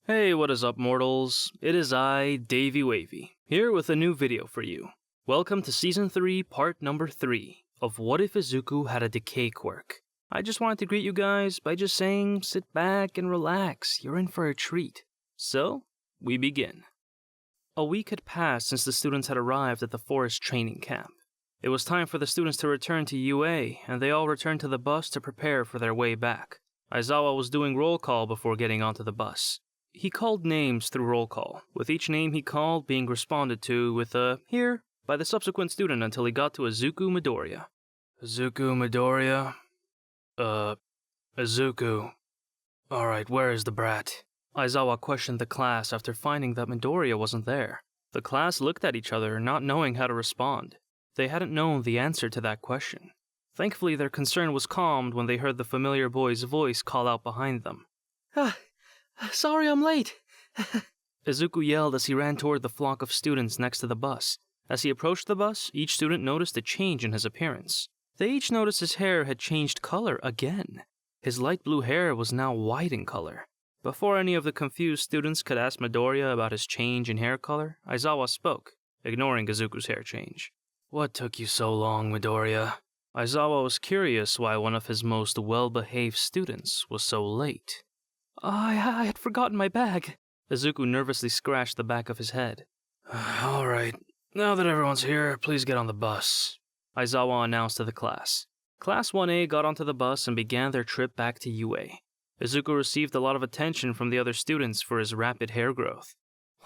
Hey, what is up, mortals? It is I, Davey Wavy, here with a new video for you. Welcome to Season 3, Part Number 3 of What If Izuku Had a Decay Quirk. I just wanted to greet you guys by just saying, sit back and relax, you're in for a treat. So, we begin. A week had passed since the students had arrived at the forest training camp. It was time for the students to return to UA, and they all returned to the bus to prepare for their way back. Aizawa was doing roll call before getting onto the bus. He called names through roll call, with each name he called being responded to with a "here" by the subsequent student until he got to Izuku Midoriya. Izuku Midoriya? Izuku. Alright, where is the brat? Aizawa questioned the class after finding that Midoriya wasn't there. The class looked at each other, not knowing how to respond. They hadn't known the answer to that question. Thankfully, their concern was calmed when they heard the familiar boy's voice call out behind them. Sorry I'm late. Izuku yelled as he ran toward the flock of students next to the bus. As he approached the bus, each student noticed a change in his appearance. They each noticed his hair had changed color again. His light blue hair was now white in color. Before any of the confused students could ask Midoriya about his change in hair color, Aizawa spoke, ignoring Izuku's hair change. What took you so long, Midoriya? Aizawa was curious why one of his most well-behaved students was so late. I had forgotten my bag. Izuku nervously scratched the back of his head. Alright, now that everyone's here, please get on the bus, Aizawa announced to the class. Class 1A got onto the bus and began their trip back to UA. Izuku received a lot of attention from the other students for his rapid hair growth.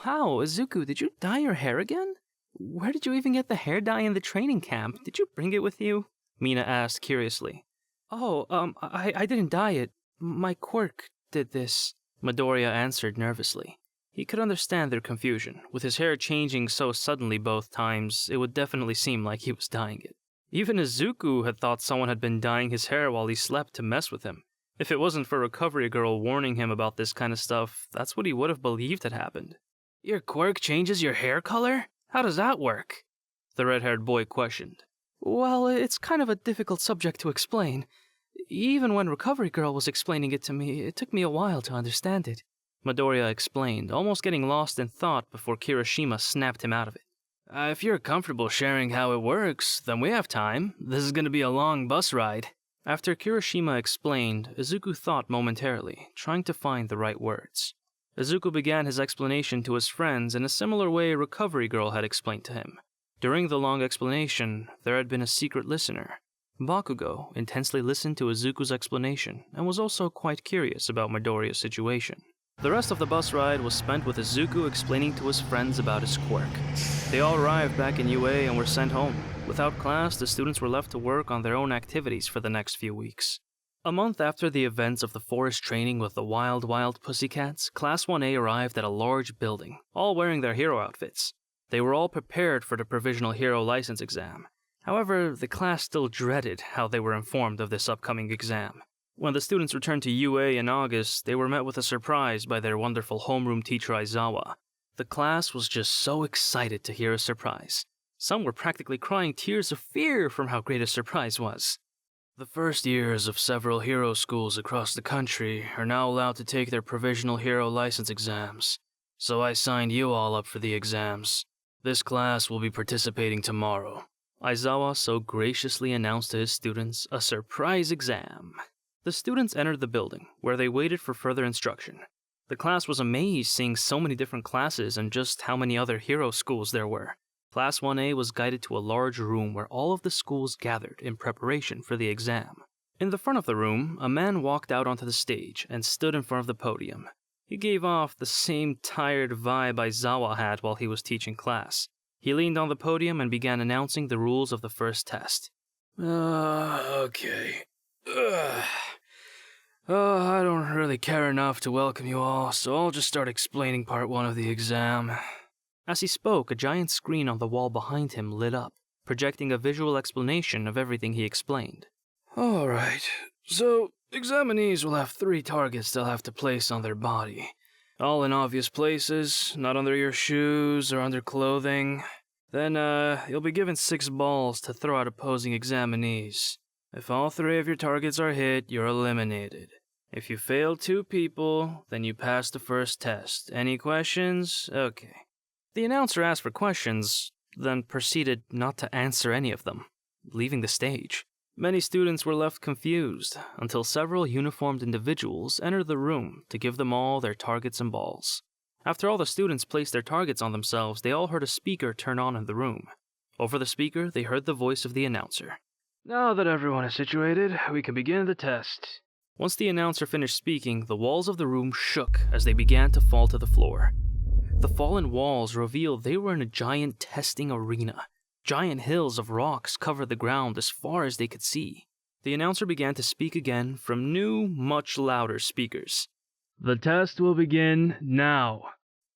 Wow, Izuku, did you dye your hair again? Where did you even get the hair dye in the training camp? Did you bring it with you? Mina asked curiously. I didn't dye it. My quirk did this, Midoriya answered nervously. He could understand their confusion. With his hair changing so suddenly both times, it would definitely seem like he was dyeing it. Even Izuku had thought someone had been dyeing his hair while he slept to mess with him. If it wasn't for Recovery Girl warning him about this kind of stuff, that's what he would have believed had happened. Your quirk changes your hair color? How does that work? The red-haired boy questioned. Well, it's kind of a difficult subject to explain. Even when Recovery Girl was explaining it to me, it took me a while to understand it. Midoriya explained, almost getting lost in thought before Kirishima snapped him out of it. If you're comfortable sharing how it works, then we have time. This is going to be a long bus ride. After Kirishima explained, Izuku thought momentarily, trying to find the right words. Izuku began his explanation to his friends in a similar way Recovery Girl had explained to him. During the long explanation, there had been a secret listener. Bakugo intensely listened to Izuku's explanation and was also quite curious about Midoriya's situation. The rest of the bus ride was spent with Izuku explaining to his friends about his quirk. They all arrived back in UA and were sent home. Without class, the students were left to work on their own activities for the next few weeks. A month after the events of the forest training with the wild pussycats, Class 1A arrived at a large building, all wearing their hero outfits. They were all prepared for the provisional hero license exam. However, the class still dreaded how they were informed of this upcoming exam. When the students returned to UA in August, they were met with a surprise by their wonderful homeroom teacher Aizawa. The class was just so excited to hear a surprise. Some were practically crying tears of fear from how great a surprise was. The first years of several hero schools across the country are now allowed to take their provisional hero license exams. So I signed you all up for the exams. This class will be participating tomorrow. Aizawa so graciously announced to his students a surprise exam. The students entered the building, where they waited for further instruction. The class was amazed seeing so many different classes and just how many other hero schools there were. Class 1A was guided to a large room where all of the schools gathered in preparation for the exam. In the front of the room, a man walked out onto the stage and stood in front of the podium. He gave off the same tired vibe Aizawa had while he was teaching class. He leaned on the podium and began announcing the rules of the first test. Okay. I don't really care enough to welcome you all, so I'll just start explaining part 1 of the exam. As he spoke, a giant screen on the wall behind him lit up, projecting a visual explanation of everything he explained. Alright, so examinees will have 3 targets they'll have to place on their body. All in obvious places, not under your shoes or under clothing. Then, you'll be given 6 balls to throw at opposing examinees. If all 3 of your targets are hit, you're eliminated. If you fail 2 people, then you pass the first test. Any questions? Okay. The announcer asked for questions, then proceeded not to answer any of them, leaving the stage. Many students were left confused until several uniformed individuals entered the room to give them all their targets and balls. After all the students placed their targets on themselves, they all heard a speaker turn on in the room. Over the speaker, they heard the voice of the announcer. Now that everyone is situated, we can begin the test. Once the announcer finished speaking, the walls of the room shook as they began to fall to the floor. The fallen walls revealed they were in a giant testing arena. Giant hills of rocks covered the ground as far as they could see. The announcer began to speak again from new, much louder speakers. The test will begin now.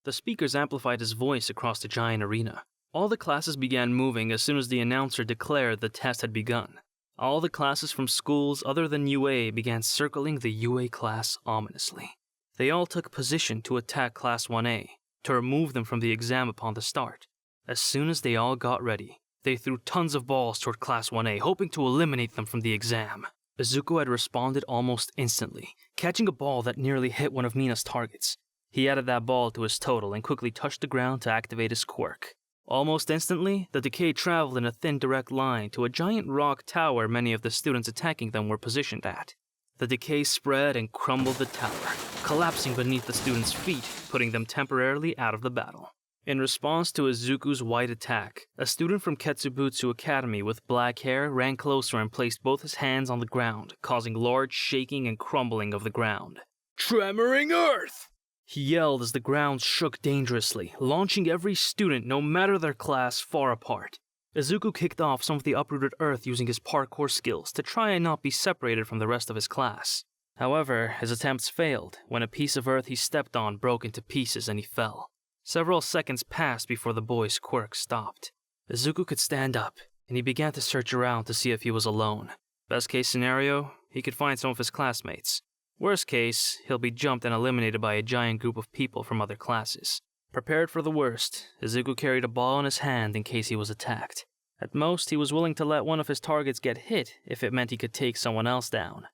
The speakers amplified his voice across the giant arena. All the classes began moving as soon as the announcer declared the test had begun. All the classes from schools other than UA began circling the UA class ominously. They all took position to attack Class 1A, to remove them from the exam upon the start. As soon as they all got ready, they threw tons of balls toward Class 1A, hoping to eliminate them from the exam. Izuku had responded almost instantly, catching a ball that nearly hit one of Mina's targets. He added that ball to his total and quickly touched the ground to activate his quirk. Almost instantly, the Decay traveled in a thin direct line to a giant rock tower many of the students attacking them were positioned at. The Decay spread and crumbled the tower, collapsing beneath the students' feet, putting them temporarily out of the battle. In response to Izuku's white attack, a student from Ketsubutsu Academy with black hair ran closer and placed both his hands on the ground, causing large shaking and crumbling of the ground. Tremoring Earth! He yelled as the ground shook dangerously, launching every student, no matter their class, far apart. Izuku kicked off some of the uprooted earth using his parkour skills to try and not be separated from the rest of his class. However, his attempts failed when a piece of earth he stepped on broke into pieces and he fell. Several seconds passed before the boy's quirk stopped. Izuku could stand up, and he began to search around to see if he was alone. Best case scenario, he could find some of his classmates. Worst case, he'll be jumped and eliminated by a giant group of people from other classes. Prepared for the worst, Izuku carried a ball in his hand in case he was attacked. At most, he was willing to let one of his targets get hit if it meant he could take someone else down.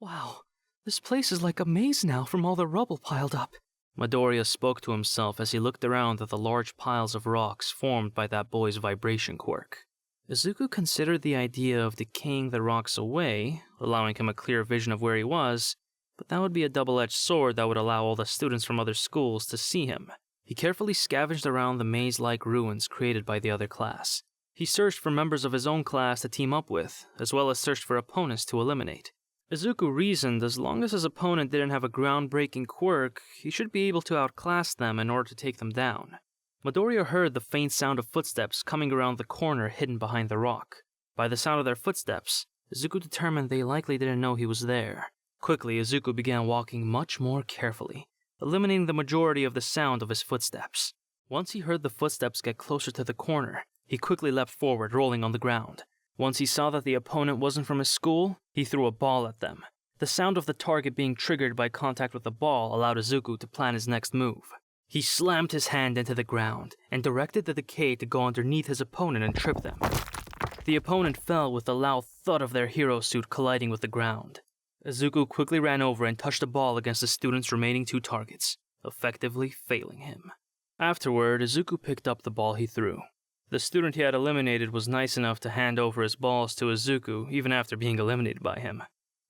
Wow, this place is like a maze now from all the rubble piled up. Midoriya spoke to himself as he looked around at the large piles of rocks formed by that boy's vibration quirk. Izuku considered the idea of decaying the rocks away, allowing him a clear vision of where he was, but that would be a double-edged sword that would allow all the students from other schools to see him. He carefully scavenged around the maze-like ruins created by the other class. He searched for members of his own class to team up with, as well as searched for opponents to eliminate. Izuku reasoned as long as his opponent didn't have a groundbreaking quirk, he should be able to outclass them in order to take them down. Midoriya heard the faint sound of footsteps coming around the corner hidden behind the rock. By the sound of their footsteps, Izuku determined they likely didn't know he was there. Quickly, Izuku began walking much more carefully, eliminating the majority of the sound of his footsteps. Once he heard the footsteps get closer to the corner, he quickly leapt forward, rolling on the ground. Once he saw that the opponent wasn't from his school, he threw a ball at them. The sound of the target being triggered by contact with the ball allowed Izuku to plan his next move. He slammed his hand into the ground and directed the Decay to go underneath his opponent and trip them. The opponent fell with a loud thud of their hero suit colliding with the ground. Izuku quickly ran over and touched the ball against the student's remaining 2 targets, effectively failing him. Afterward, Izuku picked up the ball he threw. The student he had eliminated was nice enough to hand over his balls to Izuku even after being eliminated by him.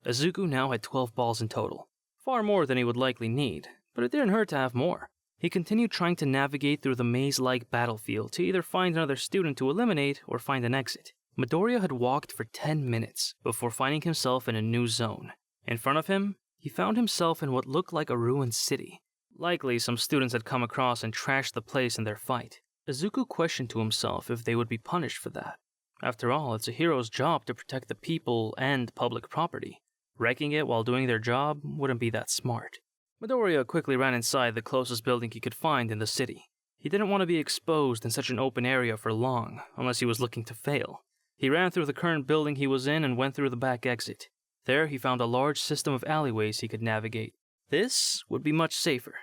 Izuku now had 12 balls in total, far more than he would likely need, but it didn't hurt to have more. He continued trying to navigate through the maze-like battlefield to either find another student to eliminate or find an exit. Midoriya had walked for 10 minutes before finding himself in a new zone. In front of him, he found himself in what looked like a ruined city. Likely some students had come across and trashed the place in their fight. Izuku questioned to himself if they would be punished for that. After all, it's a hero's job to protect the people and public property. Wrecking it while doing their job wouldn't be that smart. Midoriya quickly ran inside the closest building he could find in the city. He didn't want to be exposed in such an open area for long, unless he was looking to fail. He ran through the current building he was in and went through the back exit. There he found a large system of alleyways he could navigate. This would be much safer.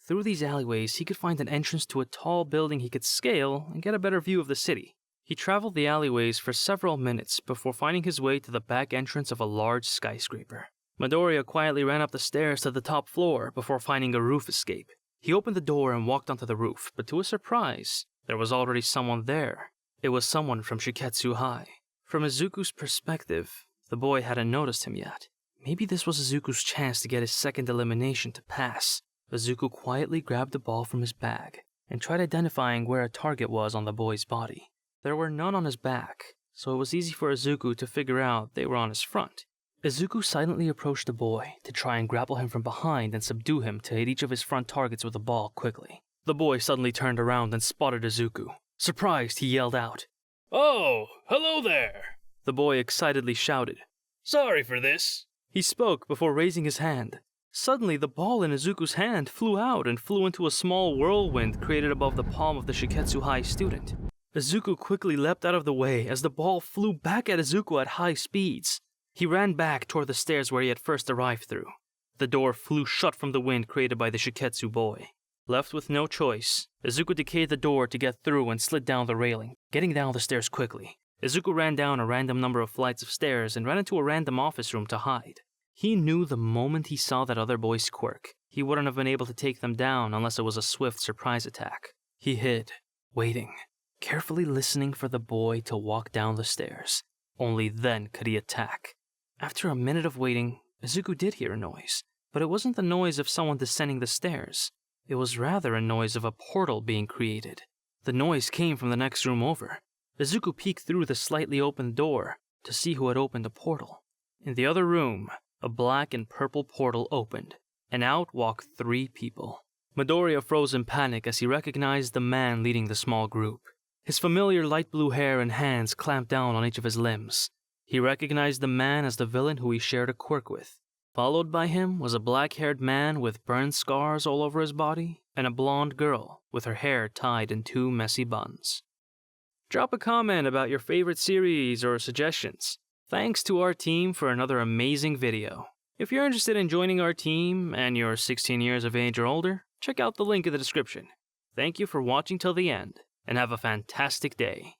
Through these alleyways, he could find an entrance to a tall building he could scale and get a better view of the city. He traveled the alleyways for several minutes before finding his way to the back entrance of a large skyscraper. Midoriya quietly ran up the stairs to the top floor before finding a roof escape. He opened the door and walked onto the roof, but to his surprise, there was already someone there. It was someone from Shiketsu High. From Izuku's perspective, the boy hadn't noticed him yet. Maybe this was Izuku's chance to get his second elimination to pass. Izuku quietly grabbed the ball from his bag and tried identifying where a target was on the boy's body. There were none on his back, so it was easy for Izuku to figure out they were on his front. Izuku silently approached the boy to try and grapple him from behind and subdue him to hit each of his front targets with the ball quickly. The boy suddenly turned around and spotted Izuku. Surprised, he yelled out, "Oh, hello there!" The boy excitedly shouted. "Sorry for this." He spoke before raising his hand. Suddenly, the ball in Izuku's hand flew out and flew into a small whirlwind created above the palm of the Shiketsu High student. Izuku quickly leapt out of the way as the ball flew back at Izuku at high speeds. He ran back toward the stairs where he had first arrived through. The door flew shut from the wind created by the Shiketsu boy. Left with no choice, Izuku decayed the door to get through and slid down the railing, getting down the stairs quickly. Izuku ran down a random number of flights of stairs and ran into a random office room to hide. He knew the moment he saw that other boy's quirk, he wouldn't have been able to take them down unless it was a swift surprise attack. He hid, waiting, carefully listening for the boy to walk down the stairs. Only then could he attack. After a minute of waiting, Izuku did hear a noise, but it wasn't the noise of someone descending the stairs. It was rather a noise of a portal being created. The noise came from the next room over. Izuku peeked through the slightly opened door to see who had opened the portal. In the other room, a black and purple portal opened, and out walked 3 people. Midoriya froze in panic as he recognized the man leading the small group. His familiar light blue hair and hands clamped down on each of his limbs. He recognized the man as the villain who he shared a quirk with. Followed by him was a black-haired man with burned scars all over his body, and a blonde girl with her hair tied in 2 messy buns. Drop a comment about your favorite series or suggestions. Thanks to our team for another amazing video. If you're interested in joining our team and you're 16 years of age or older, check out the link in the description. Thank you for watching till the end, and have a fantastic day.